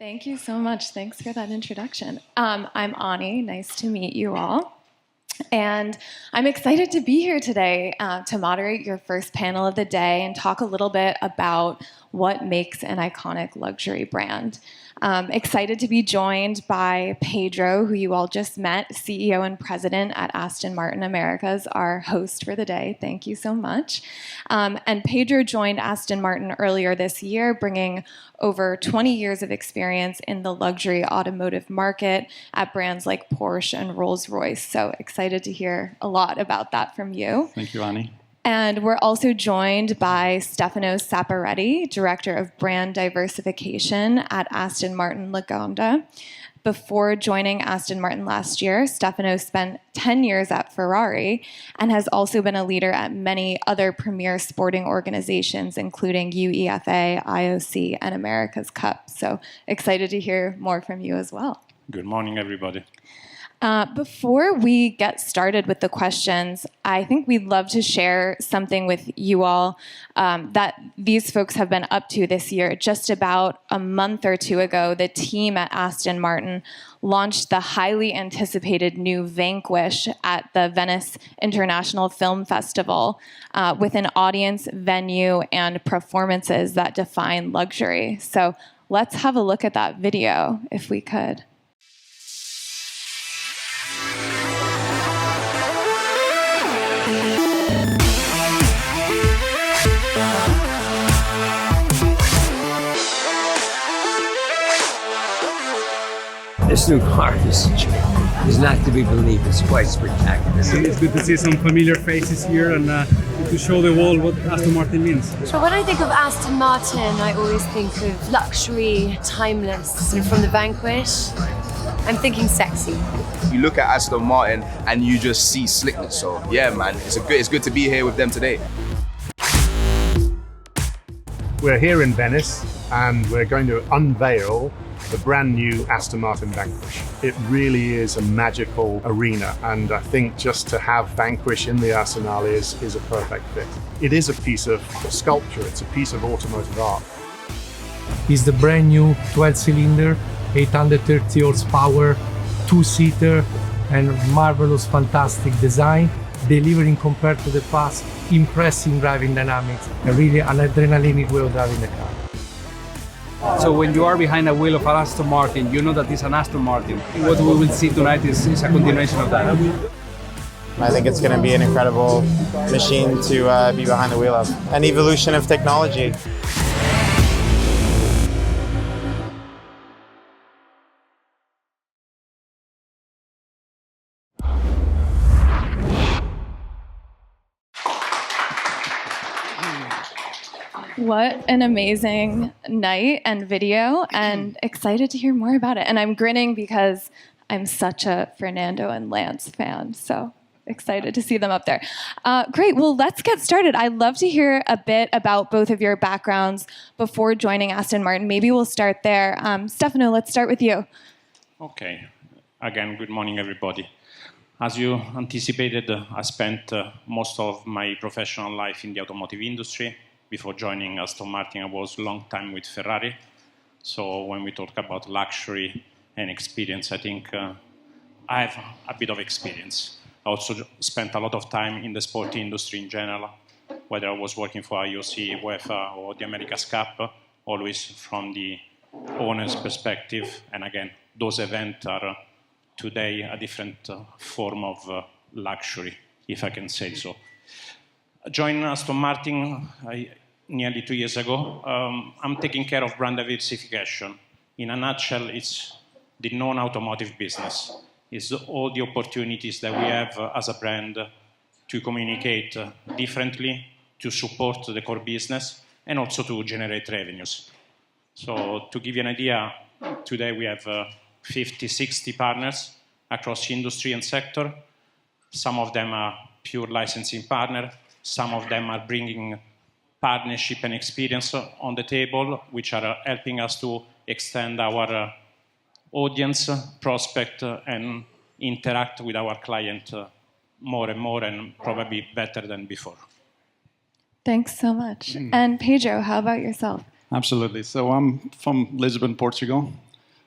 Thank you so much. Thanks for that introduction. I'm Ani. Nice to meet you all. And I'm excited to be here today to moderate your first panel of the day and talk a little bit about what makes an iconic luxury brand. Excited to be joined by Pedro, who you all just met, CEO and President at Aston Martin Americas, our host for the day. Thank you so much. And Pedro joined Aston Martin earlier this year, bringing over 20 years of experience in the luxury automotive market at brands like Porsche and Rolls-Royce. So excited to hear a lot about that from you. Thank you, Annie. And we're also joined by Stefano Saporetti, Director of Brand Diversification at Aston Martin Lagonda. Before joining Aston Martin last year, Stefano spent 10 years at Ferrari and has also been a leader at many other premier sporting organizations, including UEFA, IOC, and America's Cup. So excited to hear more from you as well. Good morning, everybody. Before we get started with the questions, I think we'd love to share something with you all that these folks have been up to this year. Just about a month or two ago, the team at Aston Martin launched the highly anticipated new Vanquish at the Venice International Film Festival with an audience, venue, and performances that define luxury. So let's have a look at that video, if we could. This new car is not to be believed. It's quite spectacular. It's good to see some familiar faces here and to show the world what Aston Martin means. So when I think of Aston Martin, I always think of luxury, timeless. Sort of from the Vanquish, I'm thinking sexy. You look at Aston Martin and you just see slickness. So yeah, man, it's good to be here with them today. We're here in Venice and we're going to unveil the brand new Aston Martin Vanquish. It really is a magical arena, and I think just to have Vanquish in the Arsenal is a perfect fit. It is a piece of sculpture, it's a piece of automotive art. It's the brand new 12-cylinder, 830 horsepower, two-seater, and marvelous, fantastic design, delivering compared to the past, impressive driving dynamics, and really an adrenaline way of driving the car. So when you are behind the wheel of an Aston Martin, you know that it's an Aston Martin. What we will see tonight is a continuation of that. I think it's going to be an incredible machine to be behind the wheel of. An evolution of technology. What an amazing night and video, and excited to hear more about it. And I'm grinning because I'm such a Fernando and Lance fan, so excited to see them up there. Great, well, let's get started. I'd love to hear a bit about both of your backgrounds before joining Aston Martin. Maybe we'll start there. Stefano, let's start with you. Okay. Again, good morning, everybody. As you anticipated, I spent most of my professional life in the automotive industry. Before joining Aston Martin, I was a long time with Ferrari. So when we talk about luxury and experience, I think I have a bit of experience. I also spent a lot of time in the sport industry in general, whether I was working for IOC, UEFA, or the America's Cup, always from the owner's perspective. And again, those events are today a different form of luxury, if I can say so. I joined Aston Martin nearly 2 years ago. I'm taking care of brand diversification. In a nutshell, it's the non-automotive business. It's all the opportunities that we have as a brand to communicate differently, to support the core business, and also to generate revenues. So to give you an idea, today we have 50, 60 partners across industry and sector. Some of them are pure licensing partners. Some of them are bringing partnership and experience on the table, which are helping us to extend our audience, prospect, and interact with our client more and more, and probably better than before. Thanks so much. And Pedro, how about yourself? Absolutely. So I'm from Lisbon, Portugal.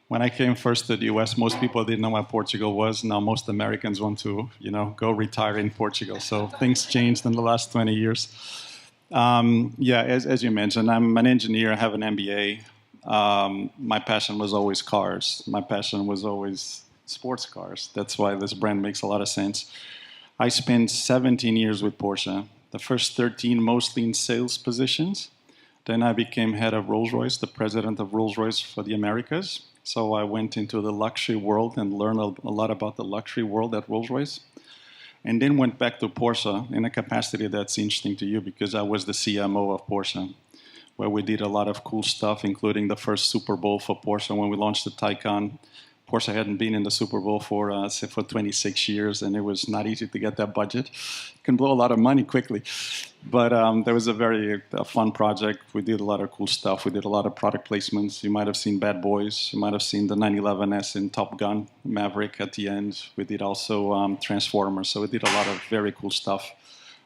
When I came first to the US, most people didn't know what Portugal was. Now most Americans want to, go retire in Portugal. So things changed in the last 20 years. As you mentioned, I'm an engineer. I have an MBA. My passion was always cars. My passion was always sports cars. That's why this brand makes a lot of sense. I spent 17 years with Porsche. The first 13 mostly in sales positions. Then I became head of Rolls-Royce, the president of Rolls-Royce for the Americas. So I went into the luxury world and learned a lot about the luxury world at Rolls-Royce. And then went back to Porsche in a capacity that's interesting to you because I was the CMO of Porsche, where we did a lot of cool stuff, including the first Super Bowl for Porsche when we launched the Taycan. Porsche hadn't been in the Super Bowl for 26 years, and it was not easy to get that budget. You can blow a lot of money quickly. But there was a very fun project. We did a lot of cool stuff. We did a lot of product placements. You might have seen Bad Boys. You might have seen the 911S in Top Gun, Maverick at the end. We did also Transformers. So we did a lot of very cool stuff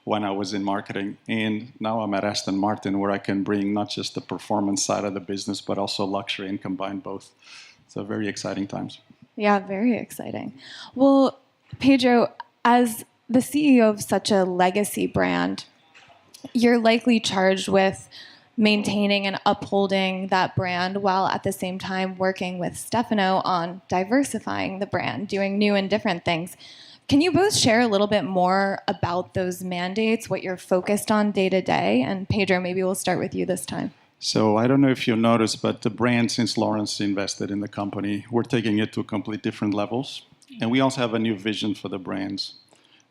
when I was in marketing. And now I'm at Aston Martin, where I can bring not just the performance side of the business, but also luxury and combine both. So very exciting times. Yeah, very exciting. Well, Pedro, as the CEO of such a legacy brand, you're likely charged with maintaining and upholding that brand while at the same time working with Stefano on diversifying the brand, doing new and different things. Can you both share a little bit more about those mandates, what you're focused on day to day? And Pedro, maybe we'll start with you this time. So I don't know if you noticed, but the brand, since Lawrence invested in the company, we're taking it to completely different levels. And we also have a new vision for the brands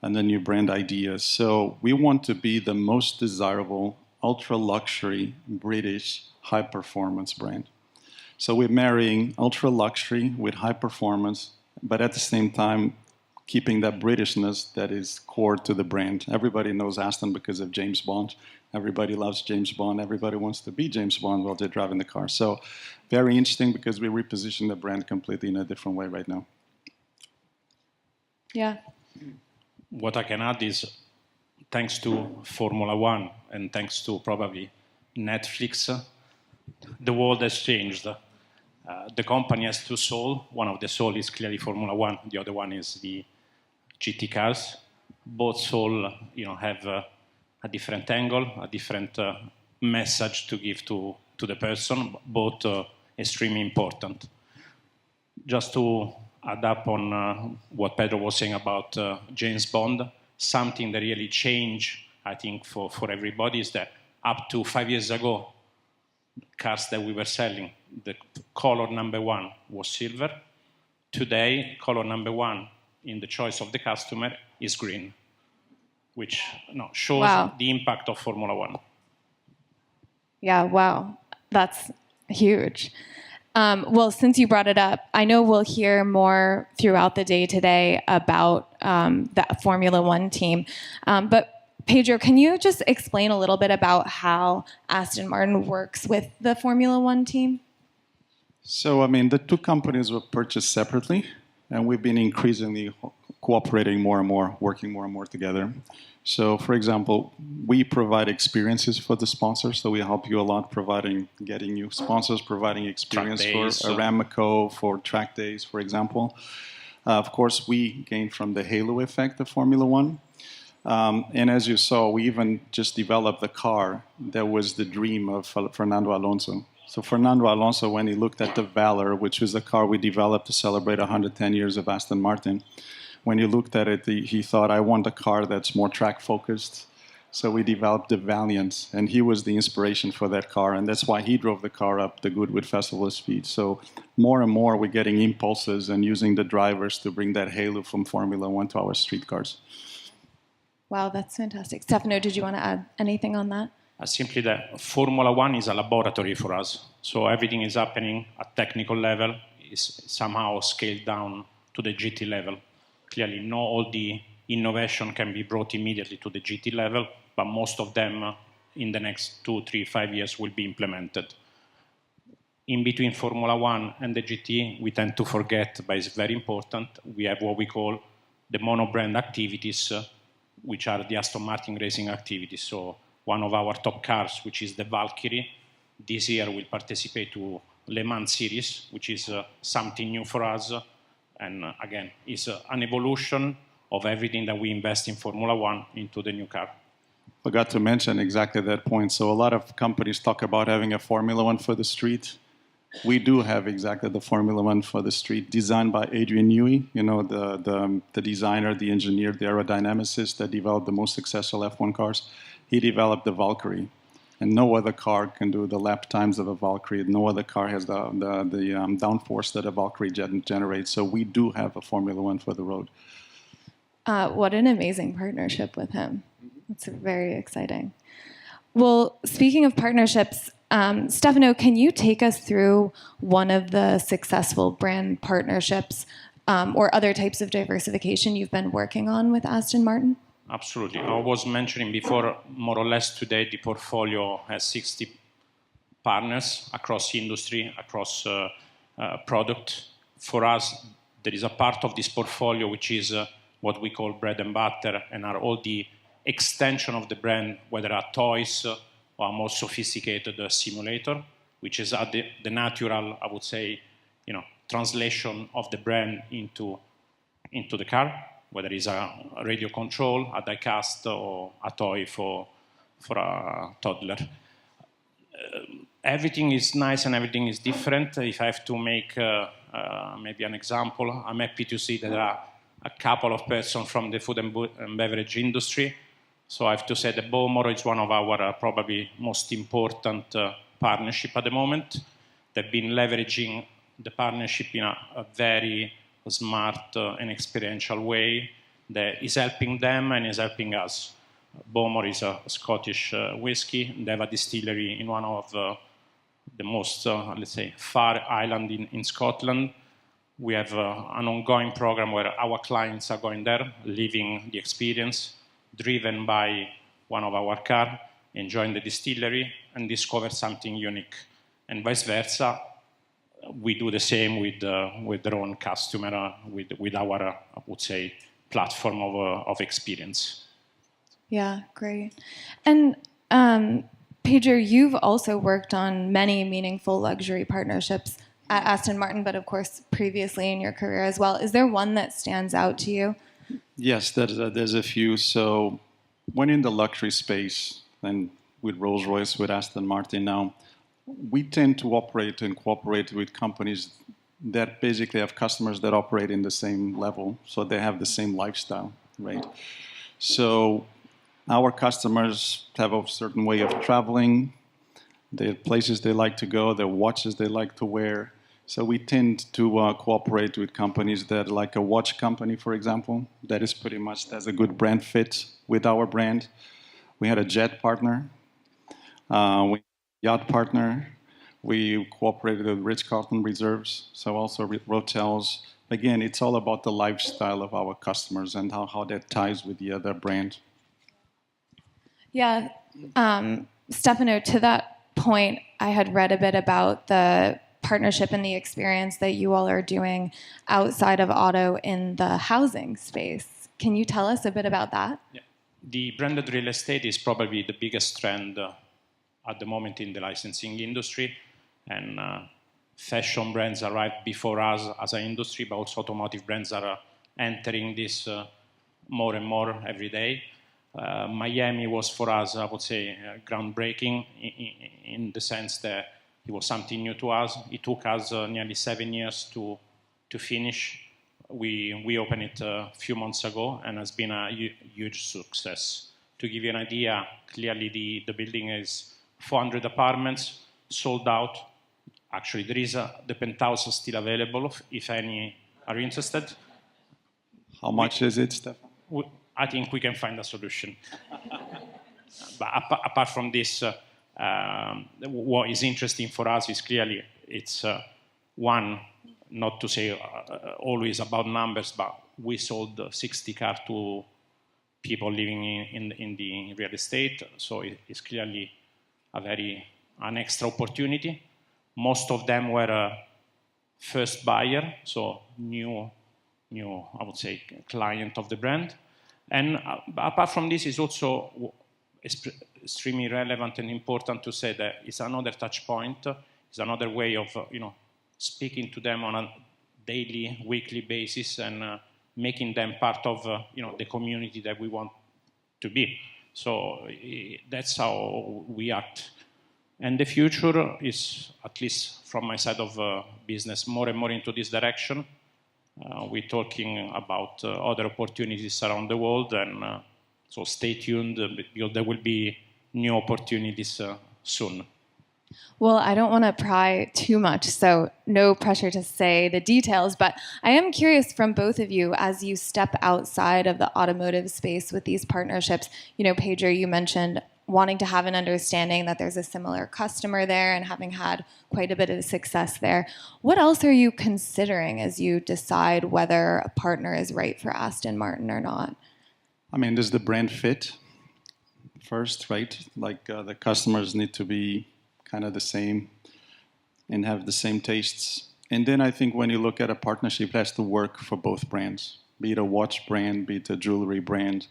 and the new brand ideas. So we want to be the most desirable, ultra-luxury, British, high-performance brand. So we're marrying ultra-luxury with high performance, but at the same time, keeping that Britishness that is core to the brand. Everybody knows Aston because of James Bond. Everybody loves James Bond. Everybody wants to be James Bond while they're driving the car. So very interesting because we reposition the brand completely in a different way right now. Yeah. What I can add is, thanks to Formula One and thanks to probably Netflix, the world has changed. The company has two souls. One of the souls is clearly Formula One. The other one is the GT cars. Both souls, have a different angle, a different message to give to the person. Both extremely important. Just to add up on what Pedro was saying about James Bond, something that really changed, I think, for everybody is that up to 5 years ago, cars that we were selling, the color number one was silver. Today, color number one in the choice of the customer is green, which shows the impact of Formula One. Yeah, wow. That's huge. Well, since you brought it up, I know we'll hear more throughout the day today about the Formula One team. But Pedro, can you just explain a little bit about how Aston Martin works with the Formula One team? So, the two companies were purchased separately, and we've been increasingly cooperating more and more, working more and more together. So, for example, we provide experiences for the sponsors. So we help you a lot getting new sponsors, providing experience for Aramco, for track days, for example. Of course, we gain from the halo effect of Formula One. And as you saw, we even just developed the car that was the dream of Fernando Alonso. So Fernando Alonso, when he looked at the Valor, which was the car we developed to celebrate 110 years of Aston Martin, when he looked at it, he thought, I want a car that's more track-focused. So we developed the Valiant, and he was the inspiration for that car, and that's why he drove the car up the Goodwood Festival of Speed. So more and more, we're getting impulses and using the drivers to bring that halo from Formula One to our street cars. Wow, that's fantastic. Stefano, did you want to add anything on that? Simply that Formula One is a laboratory for us. So everything is happening at technical level, is somehow scaled down to the GT level. Clearly, not all the innovation can be brought immediately to the GT level, but most of them in the next 2, 3, 5 years will be implemented. In between Formula One and the GT, we tend to forget, but it's very important, we have what we call the monobrand activities, which are the Aston Martin racing activities. So one of our top cars, which is the Valkyrie, this year will participate to Le Mans series, which is something new for us, and again, is an evolution of everything that we invest in Formula One into the new car. Forgot to mention exactly that point. So a lot of companies talk about having a Formula One for the street. We do have exactly the Formula One for the street, designed by Adrian Newey, you know, the designer, the engineer, the aerodynamicist that developed the most successful F1 cars. He developed the Valkyrie, and no other car can do the lap times of a Valkyrie. No other car has the downforce that a Valkyrie generates. So we do have a Formula One for the road. What an amazing partnership with him. It's very exciting. Well, speaking of partnerships, Stefano, can you take us through one of the successful brand partnerships or other types of diversification you've been working on with Aston Martin? Absolutely. I was mentioning before, more or less today, the portfolio has 60 partners across industry, across product. For us, there is a part of this portfolio which is what we call bread and butter, and are all the extension of the brand, whether are toys or a more sophisticated simulator, which is the natural, I would say, translation of the brand into the car, whether it's a radio control, a die-cast, or a toy for a toddler. Everything is nice and everything is different. If I have to make maybe an example, I'm happy to see that there are a couple of persons from the food and beverage industry. So I have to say that Bowmore is one of our probably most important partnership at the moment. They've been leveraging the partnership in a very smart and experiential way that is helping them and is helping us. Bowmore is a Scottish whiskey. They have a distillery in one of the most, let's say, far island in Scotland. We have an ongoing program where our clients are going there, living the experience, driven by one of our cars, enjoying the distillery, and discover something unique. And vice versa, we do the same with their own customer, with our, I would say, platform of experience. Yeah, great. And Pedro, you've also worked on many meaningful luxury partnerships at Aston Martin, but of course previously in your career as well. Is there one that stands out to you? Yes, there's a few. So when in the luxury space, and with Rolls-Royce, with Aston Martin now, we tend to operate and cooperate with companies that basically have customers that operate in the same level, so they have the same lifestyle, right? So our customers have a certain way of traveling, the places they like to go, their watches they like to wear. So we tend to cooperate with companies that, like a watch company, for example, that is pretty much has a good brand fit with our brand. We had a jet partner, we yacht partner. We cooperated with Ritz-Carlton Reserves, so also hotels. Again, it's all about the lifestyle of our customers and how that ties with the other brand. Yeah, Stefano, to that point, I had read a bit about the partnership and the experience that you all are doing outside of auto in the housing space. Can you tell us a bit about that? Yeah. The branded real estate is probably the biggest trend at the moment in the licensing industry, and fashion brands arrived before us as an industry, but also automotive brands are entering this more and more every day. Miami was for us, I would say, groundbreaking in the sense that it was something new to us. It took us nearly 7 years to finish. We opened it a few months ago and has been a huge success. To give you an idea, clearly the building is 400 apartments, sold out. Actually, there is the penthouse still available if any are interested. How much is it, Stefano? I think we can find a solution. But apart from this, what is interesting for us is clearly it's one, not to say always about numbers, but we sold 60 cars to people living in the real estate. So it's clearly an extra opportunity. Most of them were first buyer, so new, I would say, client of the brand. And apart from this, it's also extremely relevant and important to say that it's another touch point It's another way of speaking to them on a daily, weekly basis and making them part of the community that we want to be. So that's how we act. And the future is, at least from my side of business, more and more into this direction. We're talking about other opportunities around the world, and so stay tuned because there will be new opportunities soon. Well, I don't want to pry too much, so no pressure to say the details, but I am curious from both of you, as you step outside of the automotive space with these partnerships, Pedro, you mentioned wanting to have an understanding that there's a similar customer there and having had quite a bit of success there. What else are you considering as you decide whether a partner is right for Aston Martin or not? I mean, does the brand fit first, right? Like the customers need to be kind of the same and have the same tastes. And then I think when you look at a partnership, it has to work for both brands, be it a watch brand, be it a jewelry brand.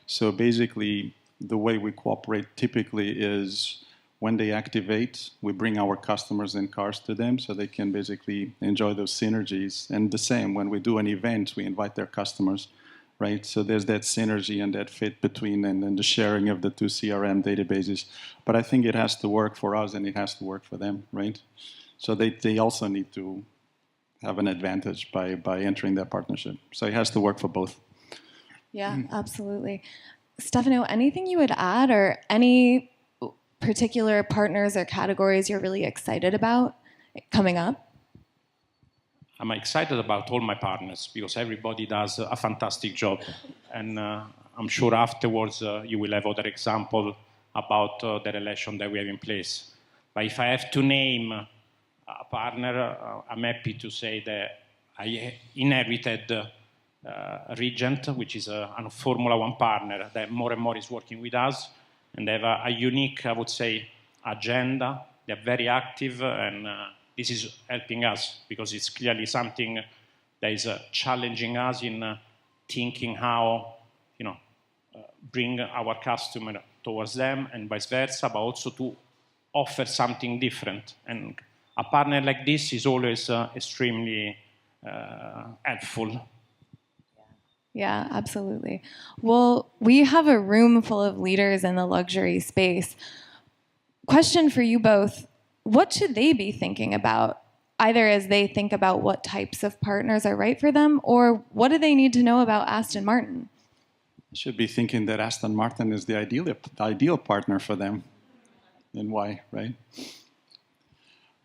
So basically, the way we cooperate typically is when they activate, we bring our customers and cars to them so they can basically enjoy those synergies. And the same, when we do an event, we invite their customers, right? So there's that synergy and that fit between and then the sharing of the two CRM databases. But I think it has to work for us and it has to work for them, right? So they also need to have an advantage by entering that partnership. So it has to work for both. Yeah, absolutely. Stefano, anything you would add, or any particular partners or categories you're really excited about coming up? I'm excited about all my partners because everybody does a fantastic job. And I'm sure afterwards you will have other examples about the relation that we have in place. But if I have to name a partner, I'm happy to say that I inherited Regent, which is a Formula One partner that more and more is working with us, and they have a unique, I would say, agenda. They're very active, and this is helping us because it's clearly something that is challenging us in thinking how, bring our customer towards them and vice versa, but also to offer something different. And a partner like this is always extremely helpful. Yeah, absolutely. Well, we have a room full of leaders in the luxury space. Question for you both, what should they be thinking about, either as they think about what types of partners are right for them, or what do they need to know about Aston Martin? Should be thinking that Aston Martin is the ideal partner for them. And why, right?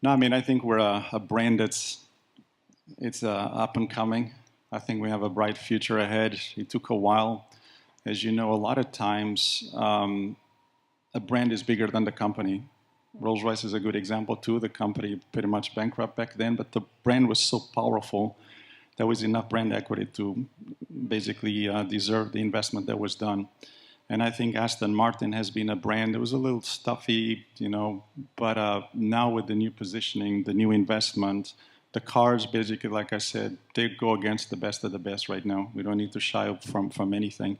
No, I mean, I think we're a brand it's up and coming. I think we have a bright future ahead. It took a while. As you know, a lot of times a brand is bigger than the company. Rolls-Royce is a good example too. The company pretty much bankrupt back then, but the brand was so powerful there was enough brand equity to basically deserve the investment that was done. And I think Aston Martin has been a brand that was a little stuffy, but now with the new positioning, the new investment, the cars, basically, like I said, they go against the best of the best right now. We don't need to shy from anything.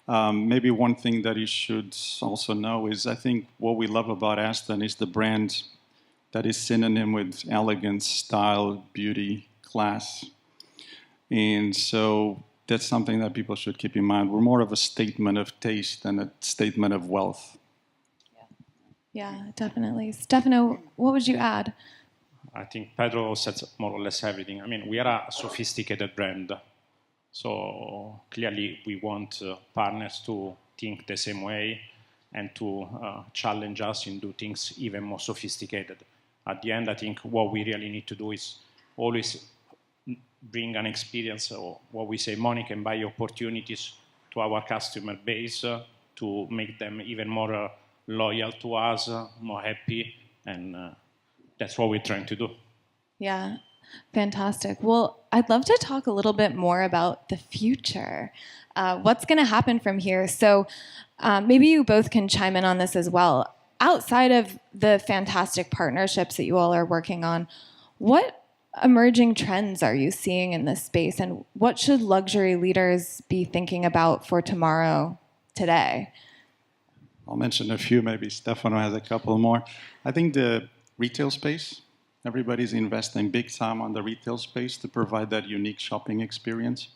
Maybe one thing that you should also know is I think what we love about Aston is the brand that is synonym with elegance, style, beauty, class. And so that's something that people should keep in mind. We're more of a statement of taste than a statement of wealth. Yeah, definitely. Stefano, what would you add? I think Pedro said more or less everything. I mean, we are a sophisticated brand. So clearly we want partners to think the same way and to challenge us and do things even more sophisticated. At the end, I think what we really need to do is always bring an experience, or what we say, money can buy opportunities to our customer base to make them even more loyal to us, more happy, and that's what we're trying to do. Yeah, fantastic. Well, I'd love to talk a little bit more about the future. What's going to happen from here? So maybe you both can chime in on this as well. Outside of the fantastic partnerships that you all are working on, what emerging trends are you seeing in this space, and what should luxury leaders be thinking about for tomorrow, today? I'll mention a few, maybe Stefano has a couple more. I think the retail space. Everybody's investing big time on the retail space to provide that unique shopping experience.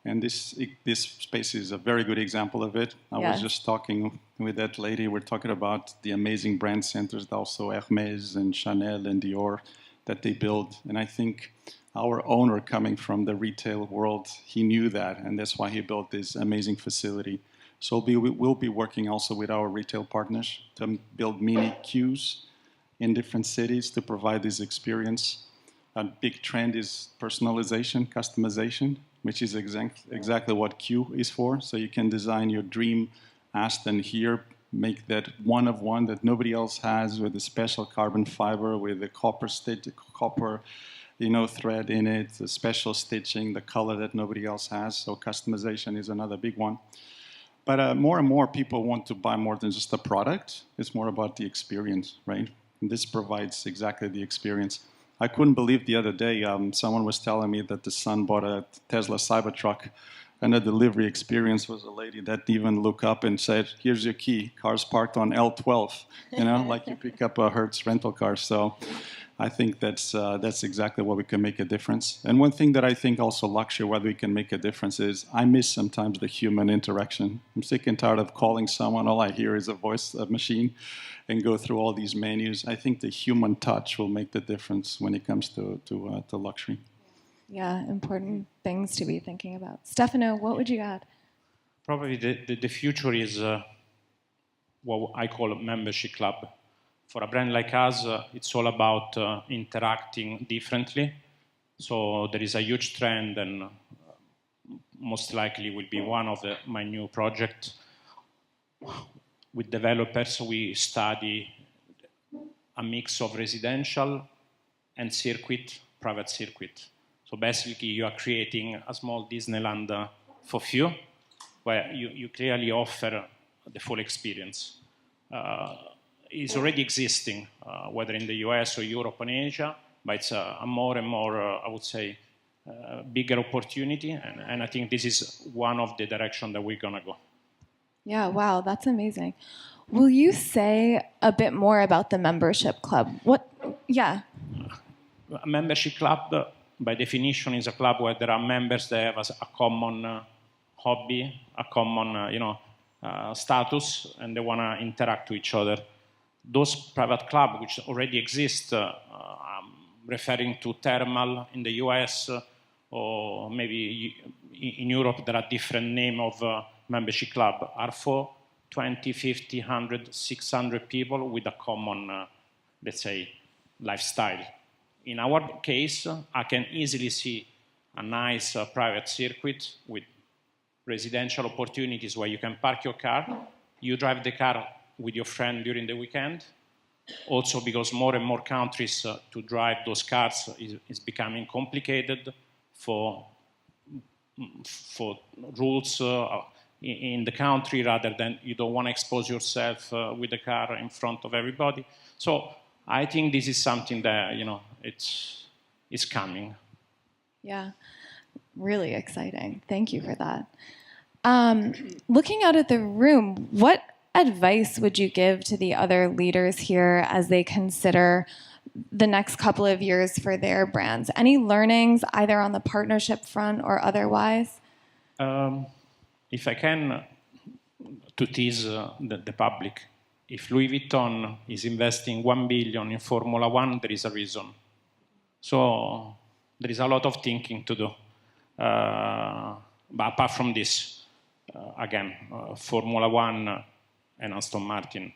And this space is a very good example of it. I was just talking with that lady. We're talking about the amazing brand centers, also Hermès and Chanel and Dior that they build. And I think our owner, coming from the retail world, he knew that, and that's why he built this amazing facility. So we'll be working also with our retail partners to build mini queues in different cities to provide this experience. A big trend is personalization, customization, which is exactly what Q is for. So you can design your dream Aston here, make that one of one that nobody else has, with a special carbon fiber, with a copper thread in it, the special stitching, the color that nobody else has. So customization is another big one. But more and more people want to buy more than just a product. It's more about the experience, right? And this provides exactly the experience. I couldn't believe the other day, someone was telling me that the son bought a Tesla Cybertruck, and the delivery experience was a lady that even looked up and said, "Here's your key, car's parked on L12," like you pick up a Hertz rental car. So I think that's exactly where we can make a difference. And one thing that I think also luxury, where we can make a difference, is I miss sometimes the human interaction. I'm sick and tired of calling someone. All I hear is a voice machine and go through all these menus. I think the human touch will make the difference when it comes to luxury. Yeah, important things to be thinking about. Stefano, what would you add? Probably the future is what I call a membership club. For a brand like us, it's all about interacting differently. So there is a huge trend, and most likely will be one of my new projects. With developers, we study a mix of residential and private circuit. So basically, you are creating a small Disneyland for few, where you clearly offer the full experience. It's already existing, whether in the US or Europe and Asia, but it's a more and more, I would say, bigger opportunity. And I think this is one of the directions that we're going to go. Yeah, wow, that's amazing. Will you say a bit more about the membership club? Yeah. A membership club, by definition, is a club where there are members that have a common hobby, a common, status, and they want to interact with each other. Those private clubs, which already exist, referring to thermal in the US, or maybe in Europe, there are different names of membership club, are for 20, 50, 100, 600 people with a common, let's say, lifestyle. In our case, I can easily see a nice private circuit with residential opportunities where you can park your car, you drive the car with your friend during the weekend. Also, because more and more countries to drive those cars is becoming complicated for rules in the country, rather than you don't want to expose yourself with the car in front of everybody. So I think this is something that, it's coming. Yeah, really exciting. Thank you for that. Looking out at the room, what advice would you give to the other leaders here as they consider the next couple of years for their brands? Any learnings, either on the partnership front or otherwise? If I can, to tease the public, if Louis Vuitton is investing 1 billion in Formula One, there is a reason. So there is a lot of thinking to do. But apart from this, again, Formula One and Aston Martin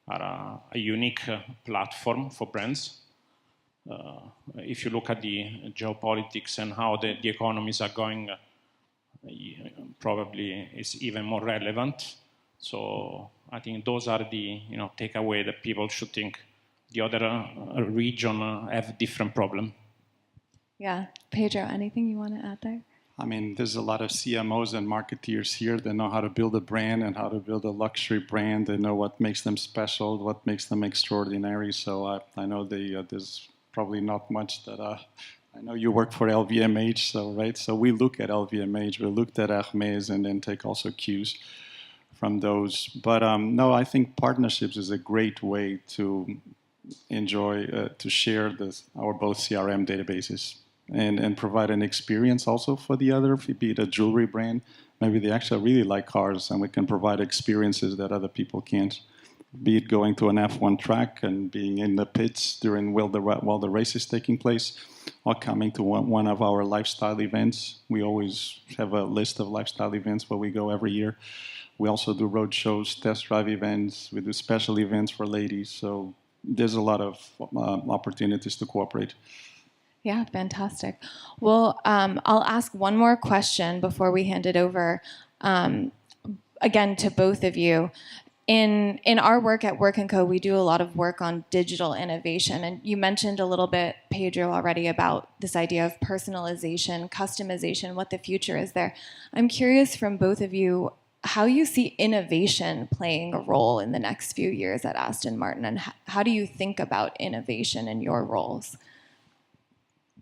are a unique platform for brands. If you look at the geopolitics and how the economies are going, probably is even more relevant. So I think those are the takeaway that people should think. The other region have different problem. Yeah, Pedro, anything you want to add there? I mean, there's a lot of CMOs and marketeers here that know how to build a brand and how to build a luxury brand. They know what makes them special, what makes them extraordinary. So I know there's probably not much that I know you work for LVMH, so right. So we look at LVMH, we looked at Hermès, and then take also cues from those. But no, I think partnerships is a great way to enjoy to share our both CRM databases and provide an experience also for the other, be it a jewelry brand. Maybe they actually really like cars, and we can provide experiences that other people can't. Be it going to an F1 track and being in the pits while the race is taking place, or coming to one of our lifestyle events. We always have a list of lifestyle events where we go every year. We also do road shows, test drive events. We do special events for ladies. So there's a lot of opportunities to cooperate. Yeah, fantastic. Well, I'll ask one more question before we hand it over, again, to both of you. In our work at Work & Co, we do a lot of work on digital innovation. And you mentioned a little bit, Pedro, already about this idea of personalization, customization, what the future is there. I'm curious from both of you how you see innovation playing a role in the next few years at Aston Martin, and how do you think about innovation in your roles?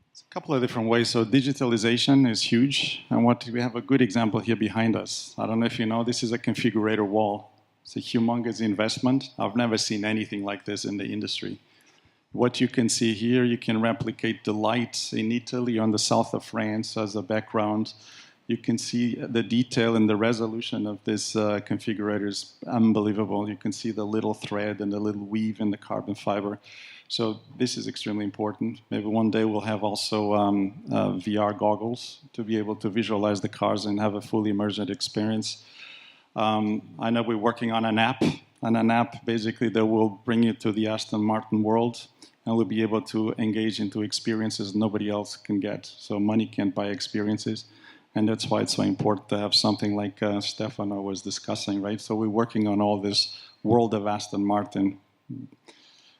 It's a couple of different ways. So digitalization is huge. And we have a good example here behind us. I don't know if you know, this is a configurator wall. It's a humongous investment. I've never seen anything like this in the industry. What you can see here, you can replicate the lights in Italy on the south of France as a background. You can see the detail and the resolution of this configurator is unbelievable. You can see the little thread and the little weave in the carbon fiber. So this is extremely important. Maybe one day we'll have also VR goggles to be able to visualize the cars and have a fully immersive experience. I know we're working on an app basically that will bring you to the Aston Martin world, and we'll be able to engage into experiences nobody else can get. So money can't buy experiences, and that's why it's so important to have something like Stefano was discussing, right? So we're working on all this world of Aston Martin.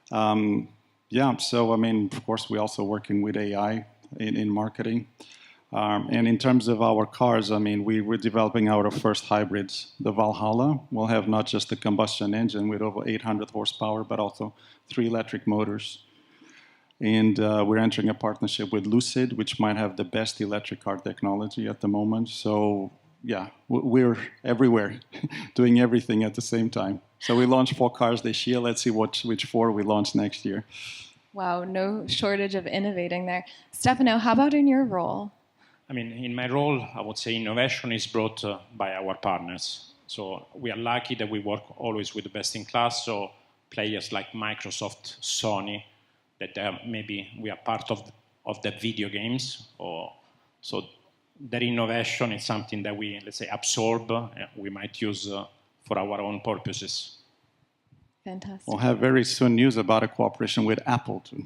So I mean, of course, we're also working with AI in marketing. And in terms of our cars, I mean, we're developing our first hybrids. The Valhalla will have not just a combustion engine with over 800 horsepower, but also 3 electric motors. And we're entering a partnership with Lucid, which might have the best electric car technology at the moment. So, yeah, we're everywhere, doing everything at the same time. So we launched 4 cars this year. Let's see which 4 we launch next year. Wow, no shortage of innovating there. Stefano, how about in your role? I mean, in my role, I would say innovation is brought by our partners. So we are lucky that we work always with the best in class. So players like Microsoft, Sony, that maybe we are part of the video games. So their innovation is something that we, let's say, absorb. We might use for our own purposes. Fantastic. We'll have very soon news about a cooperation with Apple too.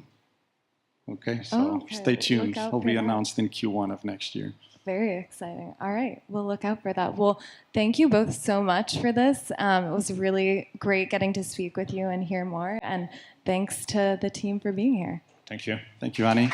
Okay, so stay tuned. It'll be announced in Q1 of next year. Very exciting. All right, we'll look out for that. Well, thank you both so much for this. It was really great getting to speak with you and hear more. And thanks to the team for being here. Thank you. Thank you, Annie.